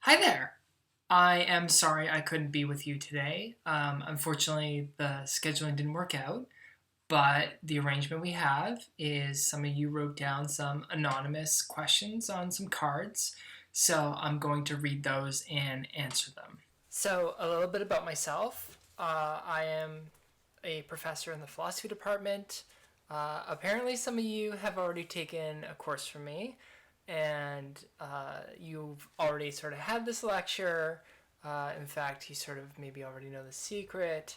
Hi there. I am sorry I couldn't be with you today. Unfortunately, the scheduling didn't work out, but the arrangement we have is some of you wrote down some anonymous questions on some cards, so I'm going to read those and answer them. So, a little bit about myself. I am a professor in the philosophy department. Apparently, some of you have already taken a course from me, and you've already sort of had this lecture. In fact, you sort of maybe already know the secret.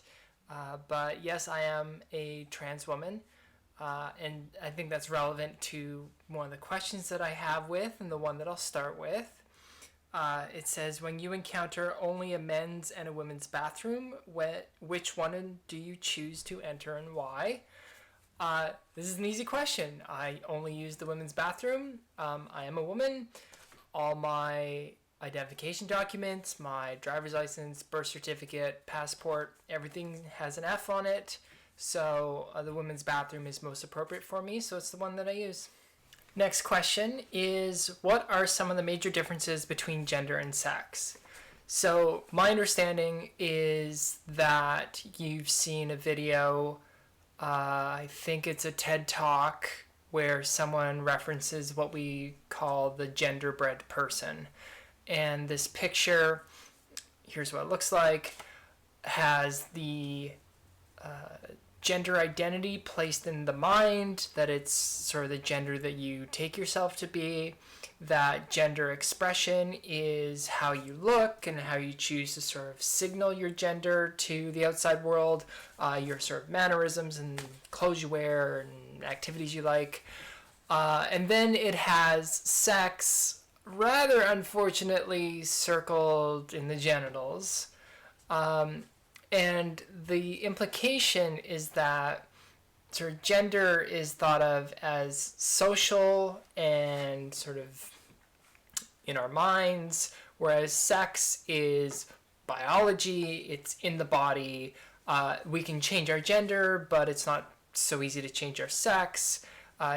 But yes, I am a trans woman, and I think that's relevant to one of the questions that I have with, and the one that I'll start with. It says, when you encounter only a men's and a women's bathroom, which one do you choose to enter and why? This is an easy question. I only use the women's bathroom. I am a woman. All my identification documents, my driver's license, birth certificate, passport, everything has an F on it. So the women's bathroom is most appropriate for me, so it's the one that I use. Next question is, what are some of the major differences between gender and sex? So my understanding is that you've seen a video, I think it's a TED Talk, where someone references what we call the genderbread person. And this picture, here's what it looks like, has the gender identity placed in the mind, that it's sort of the gender that you take yourself to be, that gender expression is how you look and how you choose to sort of signal your gender to the outside world, your sort of mannerisms and clothes you wear and activities you like. And then it has sex, rather unfortunately, circled in the genitals. And the implication is that sort of gender is thought of as social and sort of in our minds, whereas sex is biology, it's in the body. We can change our gender, but it's not so easy to change our sex,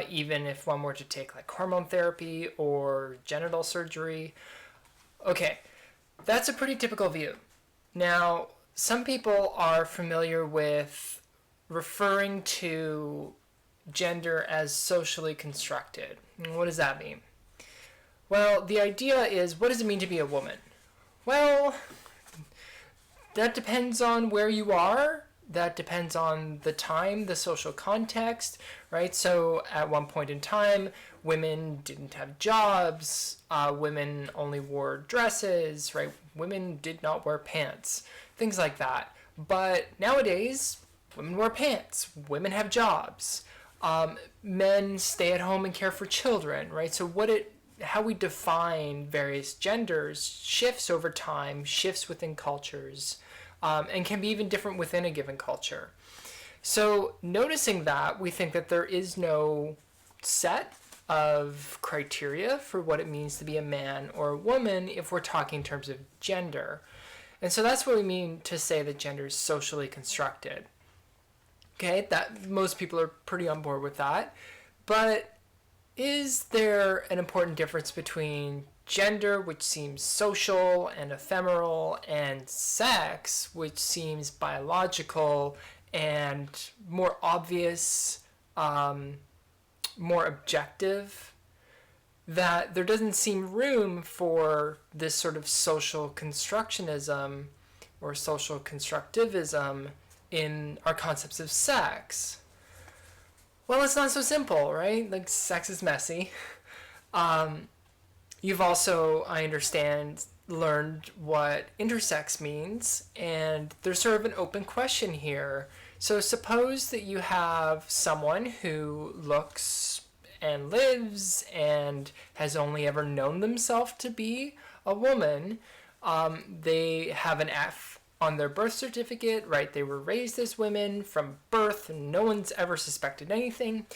even if one were to take like hormone therapy or genital surgery. Okay, that's a pretty typical view. Now, some people are familiar with referring to gender as socially constructed. What does that mean? Well, the idea is, what does it mean to be a woman? Well, that depends on where you are. That depends on the time, the social context, right? So at one point in time, women didn't have jobs. Women only wore dresses, right? Women did not wear pants, things like that. But nowadays, women wear pants. Women have jobs. Men stay at home and care for children, right? So how we define various genders shifts over time, shifts within cultures, and can be even different within a given culture. So noticing that, we think that there is no set of criteria for what it means to be a man or a woman if we're talking in terms of gender. And so that's what we mean to say that gender is socially constructed. Okay, that most people are pretty on board with that. But is there an important difference between gender, which seems social and ephemeral, and sex, which seems biological and more obvious, more objective? That there doesn't seem room for this sort of social constructionism or social constructivism in our concepts of sex. Well, it's not so simple, right? Like, sex is messy. You've also, I understand, learned what intersex means, and there's sort of an open question here. So suppose that you have someone who looks and lives and has only ever known themselves to be a woman. They have an F on their birth certificate, right? They were raised as women from birth, and no one's ever suspected anything.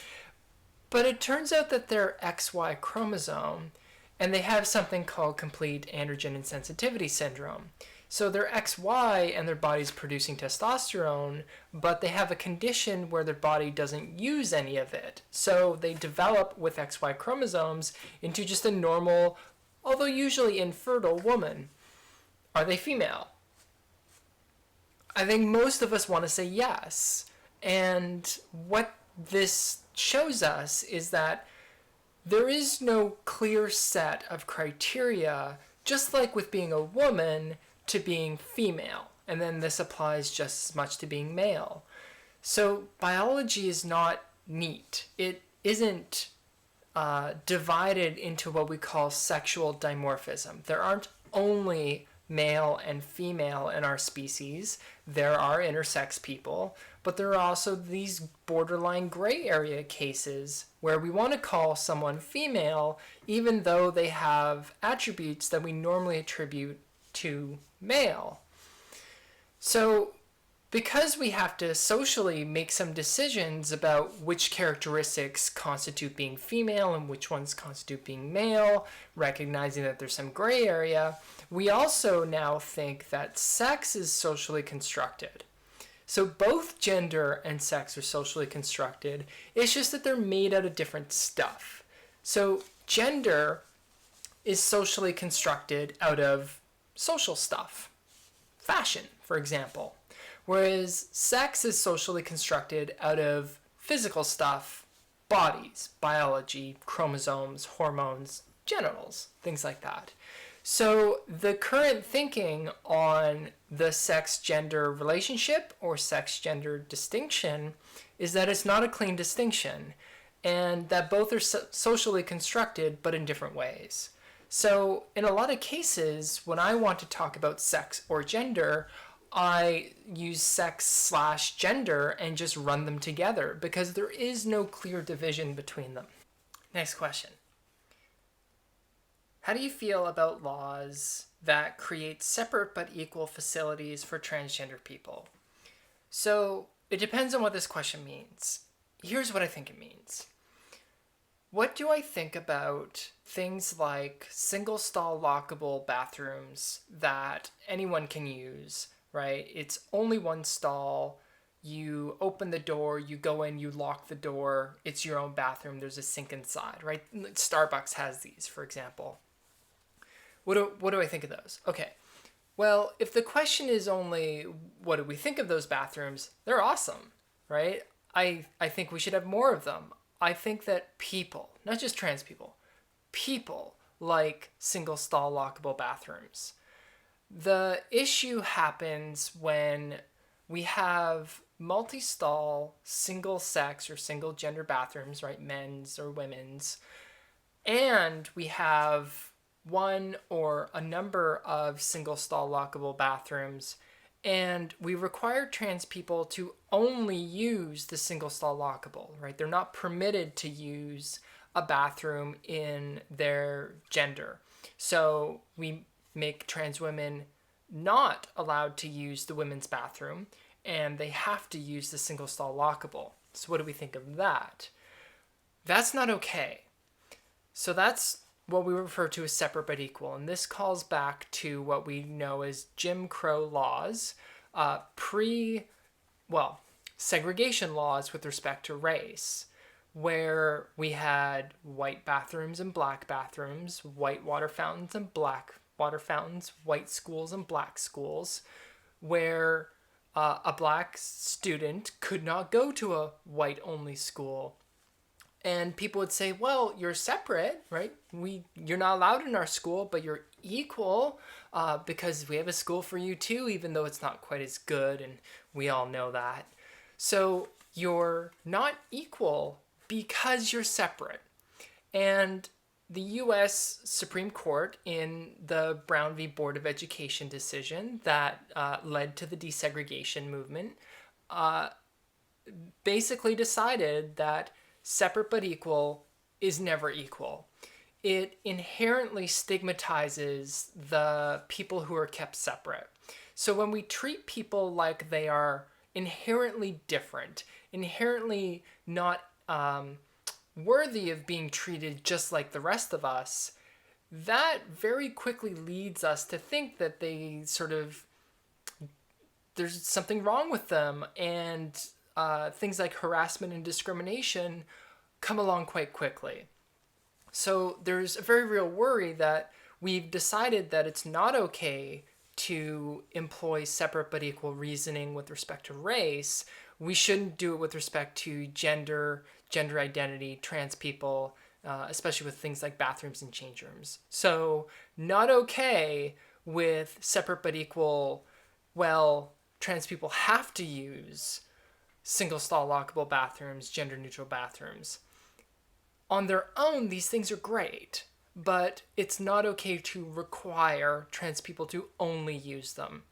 But it turns out that they're XY chromosome, and they have something called complete androgen insensitivity syndrome. So they're XY and their body's producing testosterone, but they have a condition where their body doesn't use any of it. So they develop with XY chromosomes into just a normal although usually infertile woman. Are they female? I think most of us want to say yes. And what this shows us is that there is no clear set of criteria, just like with being a woman, to being female. And then this applies just as much to being male. So biology is not neat. It isn't divided into what we call sexual dimorphism. There aren't only male and female in our species. There are intersex people, but there are also these borderline gray area cases where we want to call someone female even though they have attributes that we normally attribute to male. So because we have to socially make some decisions about which characteristics constitute being female and which ones constitute being male, recognizing that there's some gray area, we also now think that sex is socially constructed. So both gender and sex are socially constructed. It's just that they're made out of different stuff. So gender is socially constructed out of social stuff. Fashion, for example. Whereas sex is socially constructed out of physical stuff, bodies, biology, chromosomes, hormones, genitals, things like that. So the current thinking on the sex-gender relationship or sex-gender distinction is that it's not a clean distinction and that both are socially constructed but in different ways. So in a lot of cases, when I want to talk about sex or gender, I use sex/gender and just run them together because there is no clear division between them. Next question. How do you feel about laws that create separate but equal facilities for transgender people? So it depends on what this question means. Here's what I think it means. What do I think about things like single-stall lockable bathrooms that anyone can use, right? It's only one stall. You open the door, you go in, you lock the door. It's your own bathroom. There's a sink inside, right? Starbucks has these, for example. What do I think of those? Okay. Well, if the question is only what do we think of those bathrooms, they're awesome, right? I think we should have more of them. I think that people, not just trans people like single-stall lockable bathrooms. The issue happens when we have multi-stall, single-sex or single-gender bathrooms, right, men's or women's, and we have one or a number of single-stall lockable bathrooms, and we require trans people to only use the single-stall lockable, right? They're not permitted to use a bathroom in their gender. So we make trans women not allowed to use the women's bathroom, and they have to use the single-stall lockable. So what do we think of that? That's not okay. So that's what we refer to as separate but equal, and this calls back to what we know as Jim Crow laws, segregation laws with respect to race, where we had white bathrooms and black bathrooms, white water fountains and black water fountains, white schools and black schools, where a black student could not go to a white-only school. And people would say, well, you're separate, right? You're not allowed in our school, but you're equal because we have a school for you too, even though it's not quite as good, and we all know that. So you're not equal because you're separate. And the U.S. Supreme Court, in the Brown v. Board of Education decision that led to the desegregation movement, basically decided that separate but equal is never equal. It inherently stigmatizes the people who are kept separate. So when we treat people like they are inherently different, inherently not worthy of being treated just like the rest of us, that very quickly leads us to think that there's something wrong with them, and things like harassment and discrimination come along quite quickly. So there's a very real worry that we've decided that it's not okay to employ separate but equal reasoning with respect to race. We shouldn't do it with respect to gender, gender identity, trans people, especially with things like bathrooms and change rooms. So, not okay with separate but equal, well, trans people have to use single stall lockable bathrooms, gender neutral bathrooms. On their own, these things are great, but it's not okay to require trans people to only use them.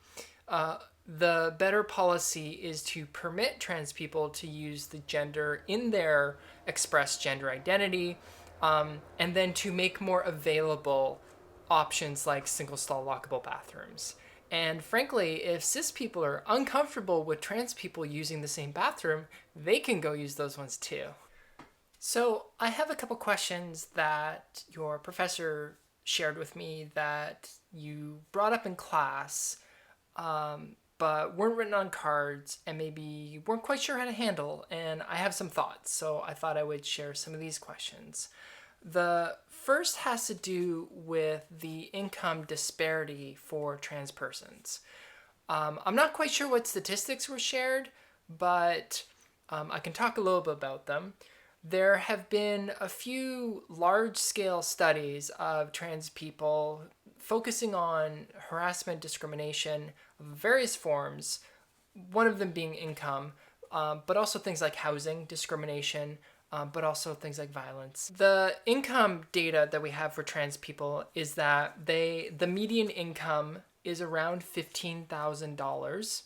The better policy is to permit trans people to use the gender in their express gender identity, and then to make more available options like single stall lockable bathrooms. And frankly, if cis people are uncomfortable with trans people using the same bathroom, they can go use those ones too. So, I have a couple questions that your professor shared with me that you brought up in class, but weren't written on cards and maybe you weren't quite sure how to handle. And I have some thoughts, so I thought I would share some of these questions. The first has to do with the income disparity for trans persons. I'm not quite sure what statistics were shared, but I can talk a little bit about them. There have been a few large-scale studies of trans people focusing on harassment, discrimination of various forms, one of them being income, but also things like housing discrimination, but also things like violence. The income data that we have for trans people is that the median income is around $15,000,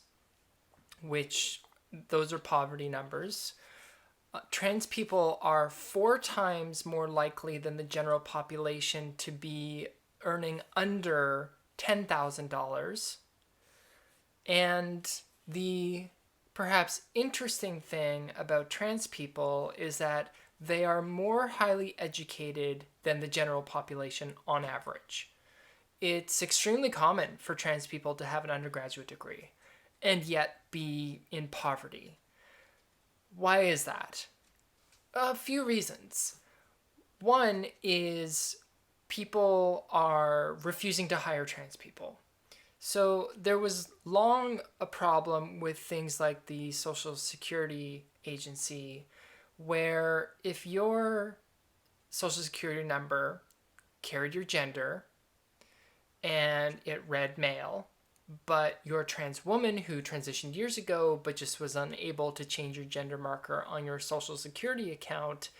which those are poverty numbers. Trans people are 4 times more likely than the general population to be earning under $10,000. And the perhaps interesting thing about trans people is that they are more highly educated than the general population on average. It's extremely common for trans people to have an undergraduate degree and yet be in poverty. Why is that? A few reasons. One is people are refusing to hire trans people. So there was long a problem with things like the Social Security Agency, where if your Social Security number carried your gender and it read male, but you're a trans woman who transitioned years ago but just was unable to change your gender marker on your Social Security account,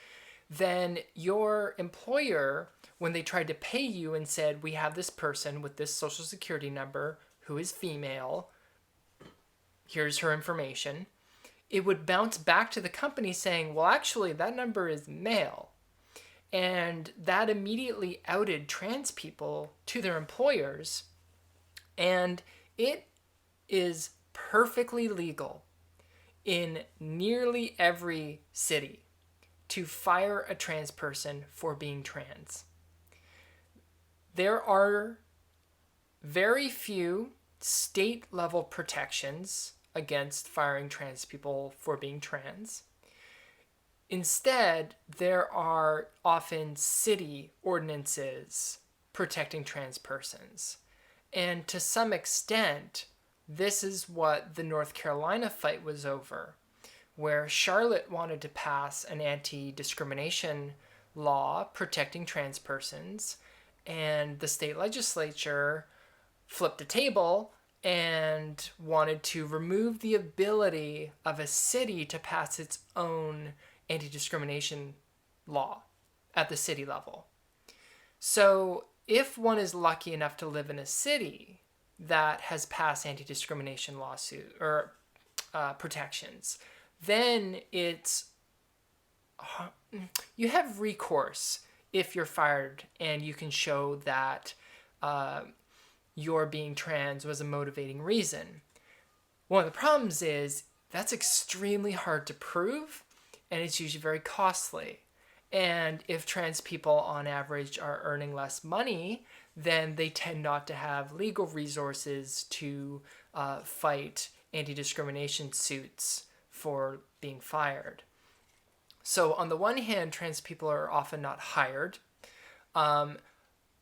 then your employer, when they tried to pay you and said, we have this person with this Social Security number who is female, here's her information, it would bounce back to the company saying, well, actually, that number is male. And that immediately outed trans people to their employers. And it is perfectly legal in nearly every city to fire a trans person for being trans. There are very few state-level protections against firing trans people for being trans. Instead, there are often city ordinances protecting trans persons. And to some extent, this is what the North Carolina fight was over, where Charlotte wanted to pass an anti-discrimination law protecting trans persons, and the state legislature flipped a table and wanted to remove the ability of a city to pass its own anti-discrimination law at the city level. So if one is lucky enough to live in a city that has passed anti-discrimination lawsuit or protections, then it's you have recourse if you're fired and you can show that your being trans was a motivating reason. One of the problems is that's extremely hard to prove, and it's usually very costly. And if trans people on average are earning less money, then they tend not to have legal resources to fight anti-discrimination suits for being fired. So on the one hand, trans people are often not hired.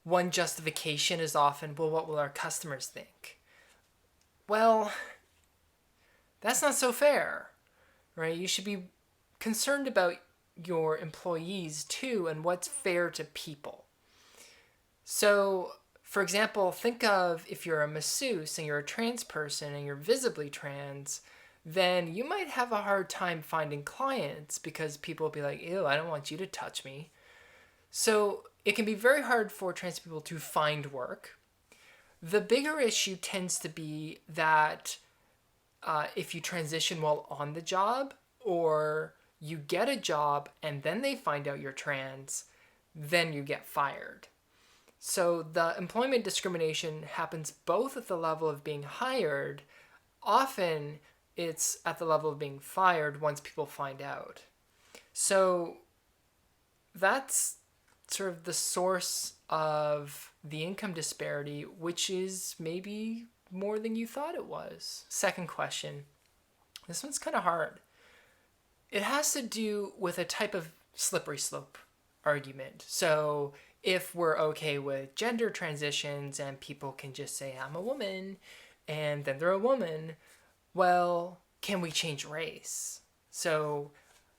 one justification is often, well, what will our customers think? Well, that's not so fair, right? You should be concerned about your employees too and what's fair to people. So, for example, think of if you're a masseuse and you're a trans person and you're visibly trans, then you might have a hard time finding clients because people will be like, ew, I don't want you to touch me. So it can be very hard for trans people to find work. The bigger issue tends to be that if you transition while on the job, or you get a job and then they find out you're trans, then you get fired. So the employment discrimination happens both at the level of being hired. Often it's at the level of being fired once people find out. So that's sort of the source of the income disparity, which is maybe more than you thought it was. Second question. This one's kind of hard. It has to do with a type of slippery slope argument. So if we're okay with gender transitions and people can just say, I'm a woman, and then they're a woman, well, can we change race? So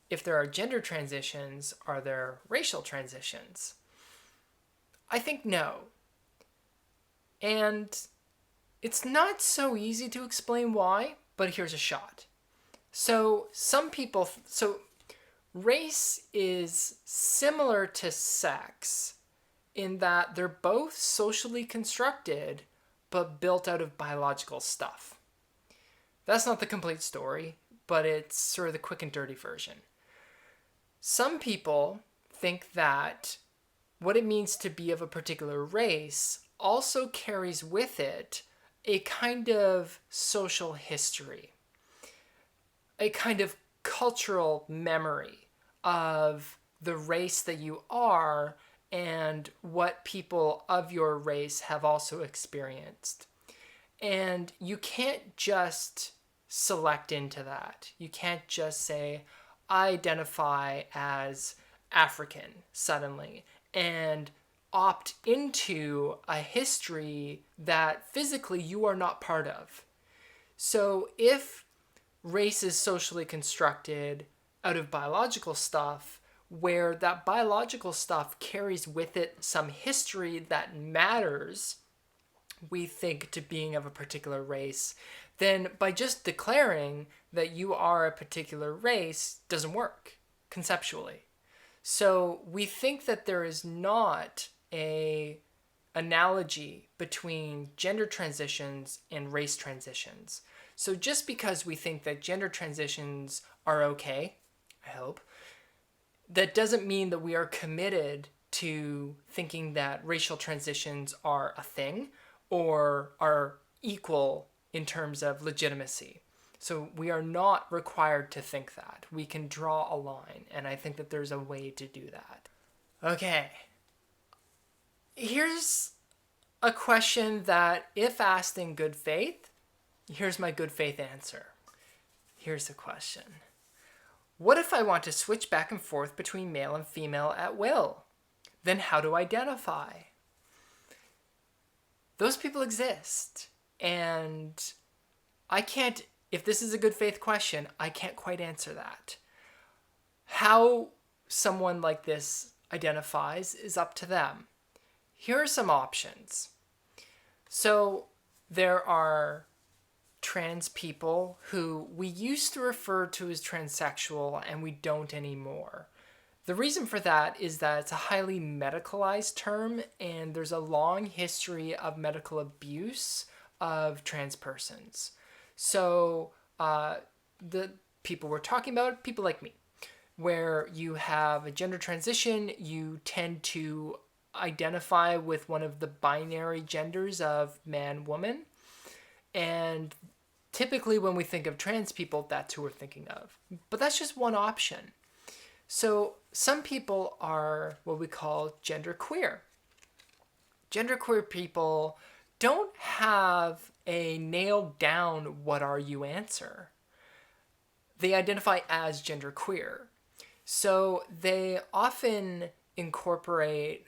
if there are gender transitions, are there racial transitions? I think no. And it's not so easy to explain why, but here's a shot. So race is similar to sex in that they're both socially constructed, but built out of biological stuff. That's not the complete story, but it's sort of the quick and dirty version. Some people think that what it means to be of a particular race also carries with it a kind of social history, a kind of cultural memory of the race that you are and what people of your race have also experienced. And you can't just select into that. You can't just say, I identify as African suddenly and opt into a history that physically you are not part of. So if race is socially constructed out of biological stuff, where that biological stuff carries with it some history that matters, we think, to being of a particular race, then by just declaring that you are a particular race doesn't work conceptually. So we think that there is not an analogy between gender transitions and race transitions. So just because we think that gender transitions are okay, I hope, that doesn't mean that we are committed to thinking that racial transitions are a thing or are equal in terms of legitimacy. So we are not required to think that. We can draw a line, and I think that there's a way to do that. Okay. Here's a question that, if asked in good faith, here's my good faith answer. Here's the question. What if I want to switch back and forth between male and female at will? Then how to identify? Those people exist. And I can't, if this is a good faith question, I can't quite answer that. How someone like this identifies is up to them. Here are some options. So there are trans people who we used to refer to as transsexual and we don't anymore. The reason for that is that it's a highly medicalized term and there's a long history of medical abuse of trans persons. So the people we're talking about, people like me, where you have a gender transition, you tend to identify with one of the binary genders of man, woman. And typically when we think of trans people, that's who we're thinking of. But that's just one option. So some people are what we call genderqueer. Genderqueer people don't have a nailed down what are you answer. They identify as genderqueer. So they often incorporate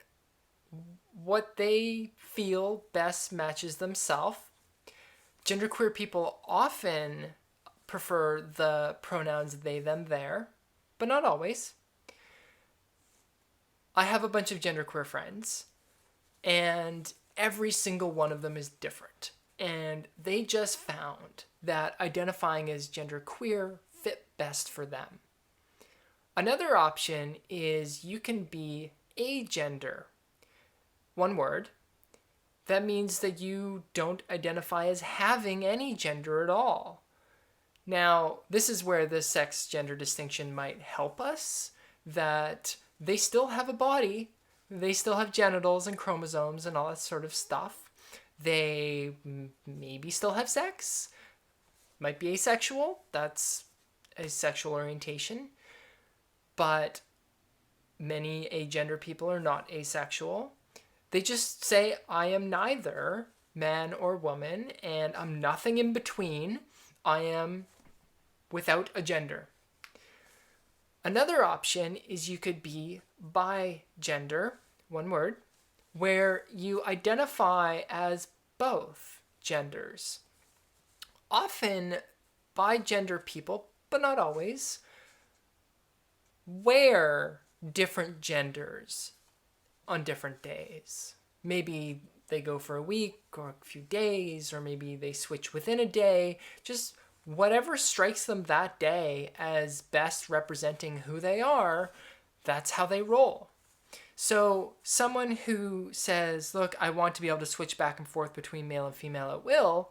what they feel best matches themselves. Genderqueer people often prefer the pronouns they, them, their, but not always. I have a bunch of genderqueer friends, and every single one of them is different. And they just found that identifying as genderqueer fit best for them. Another option is you can be agender. One word. That means that you don't identify as having any gender at all. Now, this is where the sex gender distinction might help us, that they still have a body, they still have genitals and chromosomes and all that sort of stuff. They maybe still have sex, might be asexual, that's a sexual orientation, but many agender people are not asexual. They just say, I am neither man or woman, and I'm nothing in between. I am without a gender. Another option is you could be bigender, one word, where you identify as both genders. Often, bigender people, but not always, wear different genders on different days. Maybe they go for a week or a few days, or maybe they switch within a day. Just whatever strikes them that day as best representing who they are, that's how they roll. So someone who says, look, I want to be able to switch back and forth between male and female at will,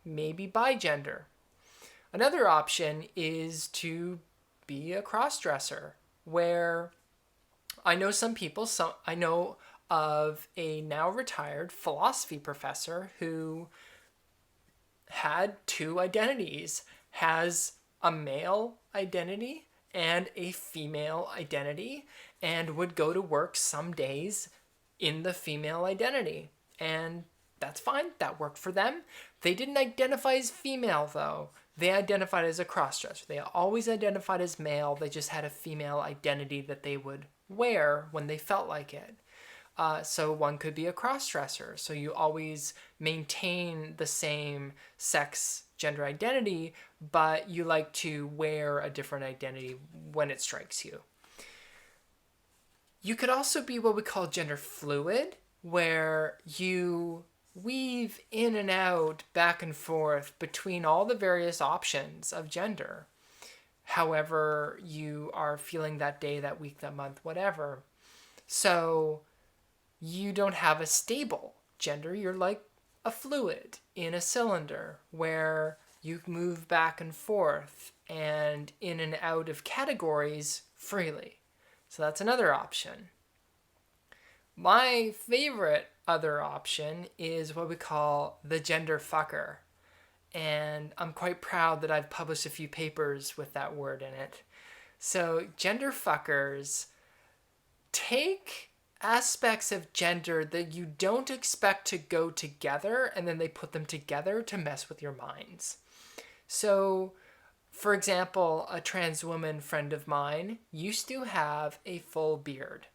maybe bigender. Another option is to be a crossdresser, where I know some people, I know of a now retired philosophy professor who had two identities, has a male identity and a female identity, and would go to work some days in the female identity. And that's fine, that worked for them. They didn't identify as female though. They identified as a crossdresser. They always identified as male, they just had a female identity that they would wear when they felt like it. So one could be a crossdresser. So you always maintain the same sex gender identity, but you like to wear a different identity when it strikes you. You could also be what we call gender fluid, where you weave in and out, back and forth between all the various options of gender. However you are feeling that day, that week, that month, whatever. So you don't have a stable gender. You're like a fluid in a cylinder where you move back and forth and in and out of categories freely. So that's another option. My favorite other option is what we call the gender fucker. And I'm quite proud that I've published a few papers with that word in it. So gender fuckers take aspects of gender that you don't expect to go together, and then they put them together to mess with your minds. So, for example, a trans woman friend of mine used to have a full beard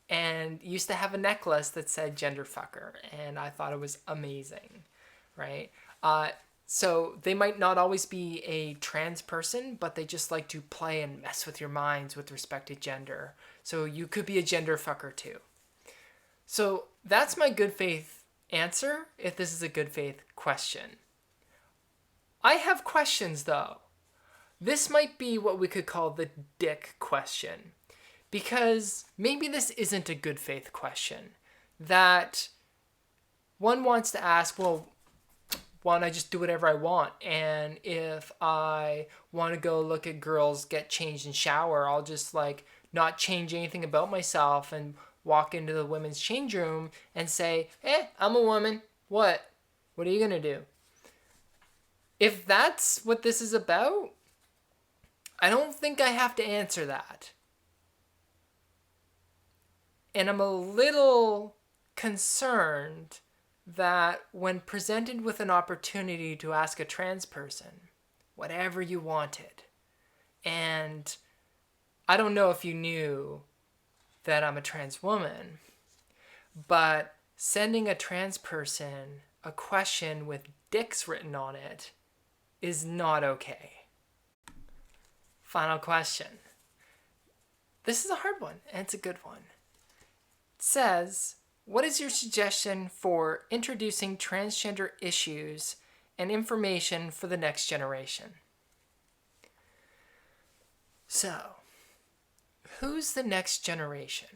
and used to have a necklace that said gender fucker, and I thought it was amazing, right? So they might not always be a trans person, but they just like to play and mess with your minds with respect to gender. So you could be a gender fucker too. So that's my good faith answer, if this is a good faith question. I have questions though. This might be what we could call the dick question, because maybe this isn't a good faith question. That one wants to ask, well, why don't I just do whatever I want? And if I want to go look at girls get changed and shower, I'll just like not change anything about myself and walk into the women's change room and say, I'm a woman. What? What are you going to do? If that's what this is about, I don't think I have to answer that. And I'm a little concerned that when presented with an opportunity to ask a trans person whatever you wanted, and I don't know if you knew that I'm a trans woman, but sending a trans person a question with dicks written on it is not okay. Final question. This is a hard one, and it's a good one. It says, what is your suggestion for introducing transgender issues and information for the next generation? So, who's the next generation?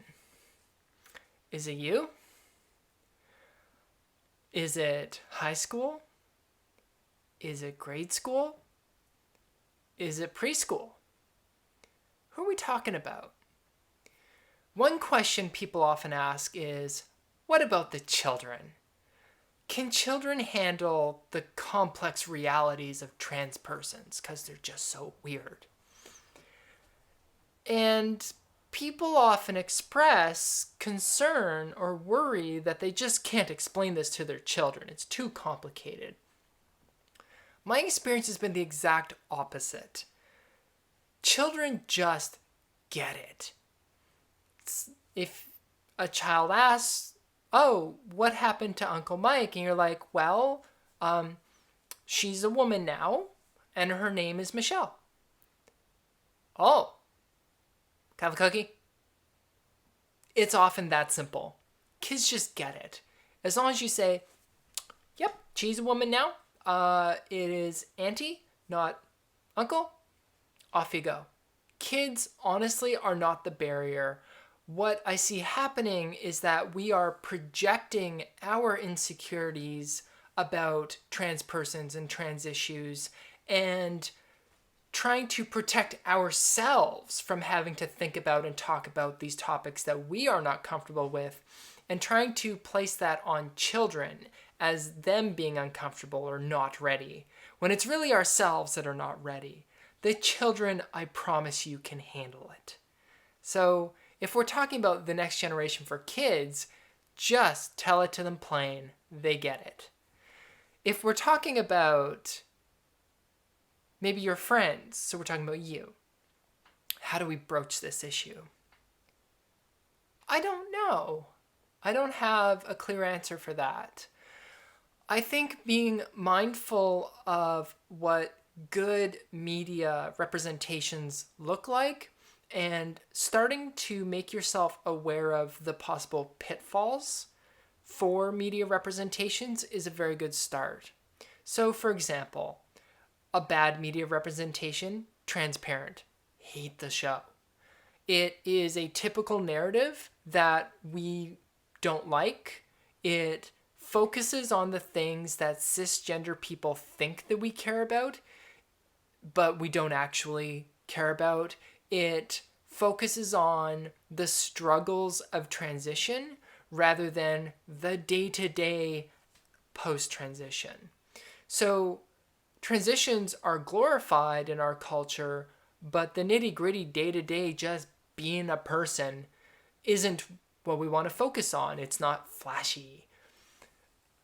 Is it you? Is it high school? Is it grade school? Is it preschool? Who are we talking about? One question people often ask is, what about the children? Can children handle the complex realities of trans persons because they're just so weird? And people often express concern or worry that they just can't explain this to their children. It's too complicated. My experience has been the exact opposite. Children just get it. If a child asks, oh, what happened to Uncle Mike? And you're like, well, she's a woman now, and her name is Michelle. Oh, can I have a cookie? It's often that simple. Kids just get it. As long as you say, yep, she's a woman now. It is auntie, not uncle. Off you go. Kids, honestly, are not the barrier. What I see happening is that we are projecting our insecurities about trans persons and trans issues and trying to protect ourselves from having to think about and talk about these topics that we are not comfortable with, and trying to place that on children as them being uncomfortable or not ready, when it's really ourselves that are not ready. The children, I promise you, can handle it. So if we're talking about the next generation for kids, just tell it to them plain. They get it. If we're talking about maybe your friends, so we're talking about you, how do we broach this issue? I don't know. I don't have a clear answer for that. I think being mindful of what good media representations look like and starting to make yourself aware of the possible pitfalls for media representations is a very good start. So, for example, a bad media representation, transparent. Hate the show. It is a typical narrative that we don't like. It focuses on the things that cisgender people think that we care about, but we don't actually care about. It focuses on the struggles of transition rather than the day-to-day post-transition. So transitions are glorified in our culture, but the nitty-gritty day-to-day just being a person isn't what we want to focus on. It's not flashy.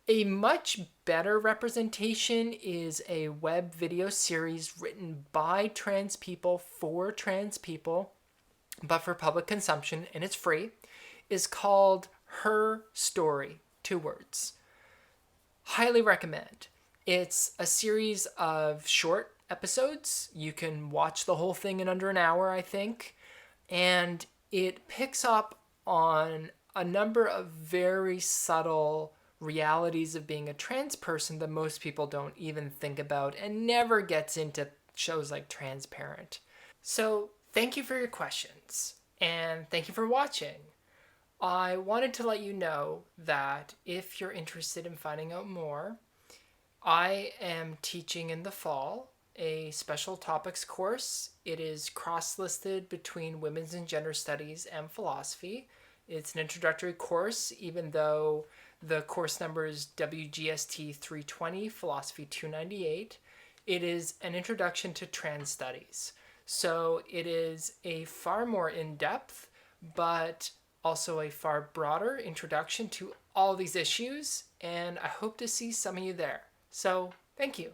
A much better representation is a web video series written by trans people for trans people, but for public consumption, and it's free. Is called Her Story, 2 words. Highly recommend. It's a series of short episodes. You can watch the whole thing in under an hour, I think. And it picks up on a number of very subtle realities of being a trans person that most people don't even think about, and never gets into shows like Transparent. So thank you for your questions, and thank you for watching. I wanted to let you know that if you're interested in finding out more, I am teaching in the fall a special topics course. It is cross-listed between women's and gender studies and philosophy. It's an introductory course, even though the course number is WGST 320, Philosophy 298. It is an introduction to trans studies. So it is a far more in-depth, but also a far broader introduction to all these issues, and I hope to see some of you there. So thank you.